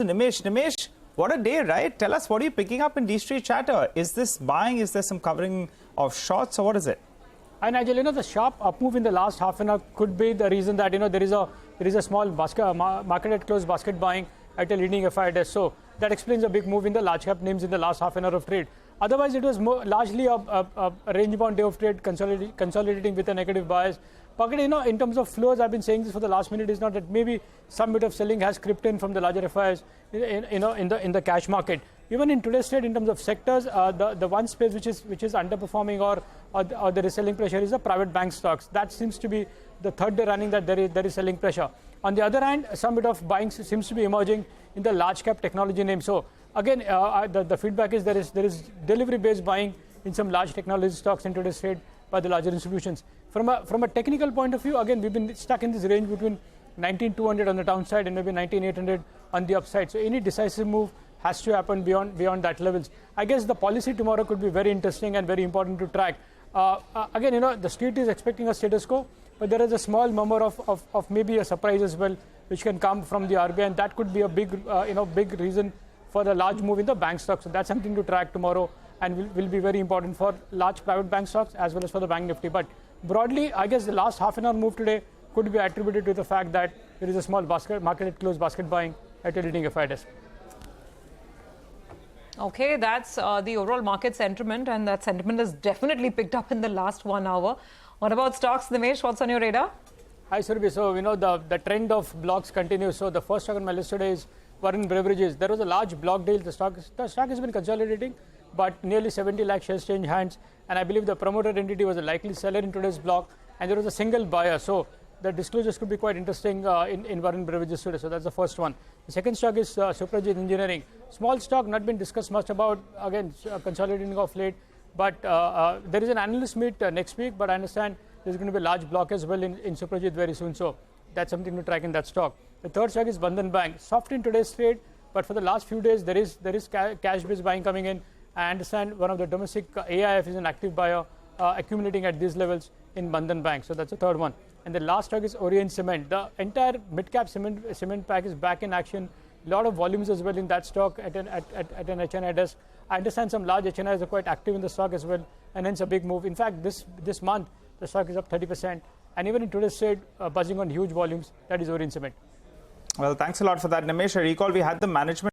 Nimesh, what a day, right? Tell us, what are you picking up in D-Street chatter? Is this buying? Is there some covering of shorts, or what is it? And Nigel, the sharp up move in the last half an hour could be the reason that there is a small market at close basket buying at a leading FIS. So that explains a big move in the large cap names in the last half an hour of trade. Otherwise, it was largely a range bound day of trade, consolidating with a negative bias. Pocket, in terms of flows, I've been saying this for the last minute, is not that maybe some bit of selling has crept in from the larger FIs, in the cash market. Even in today's trade, in terms of sectors, the one space which is underperforming or there is selling pressure is the private bank stocks. That seems to be the third day running that there is selling pressure. On the other hand, some bit of buying seems to be emerging in the large cap technology names. So again, the feedback is there is delivery based buying in some large technology stocks in today's trade by the larger institutions. From a technical point of view, again, we've been stuck in this range between 19,200 on the downside and maybe 19,800 on the upside. So any decisive move has to happen beyond that levels. I guess the policy tomorrow could be very interesting and very important to track. Again, the street is expecting a status quo, but there is a small murmur of maybe a surprise as well, which can come from the RBI, and that could be a big reason for the large move in the bank stocks. So that's something to track tomorrow, and will be very important for large private bank stocks as well as for the bank nifty. But broadly, I guess the last half an hour move today could be attributed to the fact that there is a small market at close basket buying at a leading FIS. Okay, that's the overall market sentiment, and that sentiment has definitely picked up in the last 1 hour. What about stocks, Nimesh? What's on your radar? Hi, Surabhi. So, the trend of blocks continues. So, the first stock on my list today is VarunBeverages. There was a large block deal. The stock has been consolidating, but nearly 70 lakh shares change hands. And I believe the promoter entity was a likely seller in today's block, and there was a single buyer. So, the disclosures could be quite interesting in VarunBeverages today. So, that's the first one. The second stock is Suprajit Engineering. Small stock, not been discussed much about, again, consolidating of late. But there is an analyst meet next week, but I understand there's going to be a large block as well in Suprajit very soon. So that's something to track in that stock. The third stock is Bandhan Bank. Soft in today's trade, but for the last few days, there is cash-based buying coming in. I understand one of the domestic AIF is an active buyer accumulating at these levels in Bandhan Bank. So that's the third one. And the last stock is Orient Cement. The entire mid-cap cement pack is back in action. A lot of volumes as well in that stock at an HNI desk. I understand some large HNIs are quite active in the stock as well, and hence a big move. In fact, this month, the stock is up 30%. And even in today's trade, buzzing on huge volumes, that is Orient Cement. Well, thanks a lot for that, Nimesh. I recall we had the management